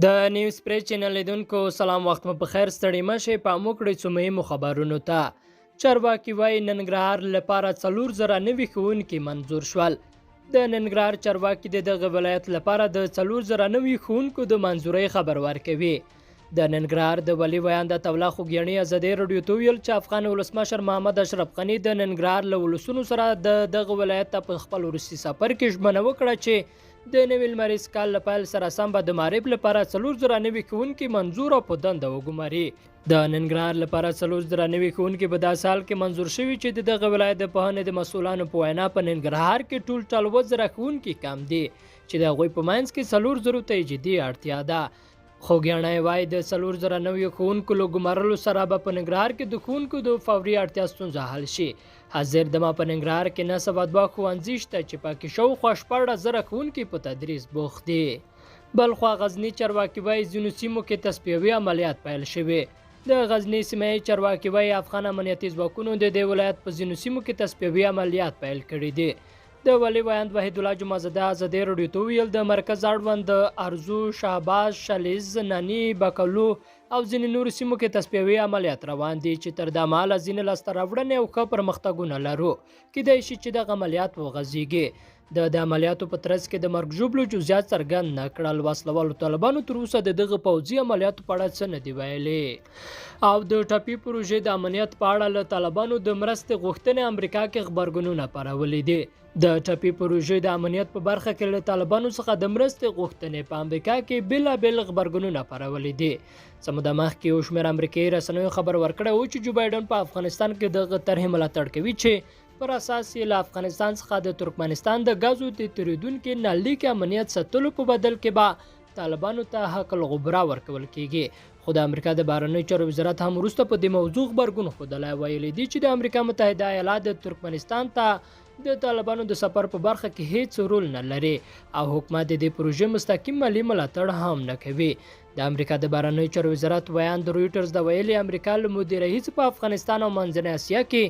د نیوز پریس چینل لیدونکو سلام، وخت مو په خیر. ستړي مشه په موکړې څو مهمو خبرونو ته. چارواکي وایي ننګرهار لپاره 4000 نوي ښوونکي منظور شول. د ننګرهار چارواکي د دغه ولایت لپاره د 4000 نوي ښوونکو د منظورۍ خبر ورکوي. د ننګرهار د ولي ویاند تولا خوګیاڼي ازادي رادیو ته ویل چې افغان ولسمشر محمد اشرف غني د ننګرهار له ولسونو سره دغه ولایت ته په خپل وروستي سفر کې ژمنه وکړه چې د نوي لمریز کال له پیل سره سم به د معرب لپاره 4000 نوي ښوونکي منظور او په دنده وګماري. د ننګرهار لپاره 4000 نوي ښوونکي په دا سال کې منظور شوي چې د دغه ولایت د پوهنې د مسؤلانو په وینا په ننګرهار کې ټول 2000 ښوونکي کم دي چې د هغوی په منځ کې 4000 ته جدي اړتیا ده. خوګیاڼي وایي د 4000 نوي ښوونکو له ګمارلو سره به په ننګرهار کې د ښوونکو د فوري اړتیا ستونزه حل شي. حاضر دمه په ننګرهار کې نه سوه 2 ښوونځي شته چې پکې شاوخوا 14,000 ښوونکي په تدریس بوخت دي. بلخوا غزني چارواکي وایي ځینو سیمو کې تصفیوي عملیات پیل شوي. د غزني سیمه چارواکي وایي افغان امنیتي ځواکونو د دې ولایت په ځینو سیمو کې تصفیوي عملیات پیل کړي دي. د ولي ویاند وحید الله جمعزاده ازادي رادیو ته ویل د مرکز اړوند ارزو، شهباز، شلیز، نني، بکلو او ځینې نورو سیمو کې تصفیوي عملیات روان دي چې تر دا مهاله ځینې لاسته راوړنې او ښه پرمختګونه لرو. کیدای شي چې دغه عملیات وغځېږي. د عملیاتو په ترڅ کې د مرګ ژوبلو جزئیات څرګند نه کړل. وسلوالو طالبانو تر اوسه د دغه پوځي عملیاتو په اړه څه نه دي ویلي. او د ټاپي پروژې د امنیت په اړه له طالبانو د مرستې غوښتنې امریکا کې خبرګونونه خپرولي دي. د ټاپي پروژې د امنیت په برخه کې له طالبانو څخه د مرستې غوښتنې په امریکا کې بېلابېل خبرګونونه خپرولي دي. څه موده مخکې یو شمېر امریکایي رسنیو خبر ورکړی و چې جو بایډن په افغانستان کې دغه طرحې ملاتړ کوي چې پر اساس یې له افغانستان څخه د ترکمنستان د ګازو د تېرېدونکي نللیک امنیت ساتلو په بدل کې به طالبانو ته حق الغبرا ورکول کیږي. خو د امریکا د بهرنیو چارو وزارت هم وروسته په دې موضوع غبرګون ښودلی. ویلي دي چې د امریکا متحده ایالات د ترکمنستان ته د طالبانو د سفر په برخه کې هیڅ رول نه لري او حکومت د دې پروژې مستقیم مالي ملاتړ هم نه کوي. د امریکا د بهرنیو چارو وزارت ویاند رویټرز د ویلي امریکا له مودې راهیسې په افغانستان او منځنۍ اسیا کې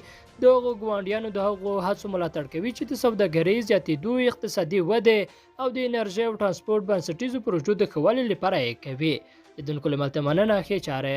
د هغو ګاونډیانو د هغو هڅو ملاتړ کوي چې د سوداګرۍ زیاتېدو، اقتصادي ودې او د انرژۍ او ترانسپورټ بنسټیزو پروژو د ښه والي لپاره یې کوي. لیدونکو له ملته مننه. ښې چارې.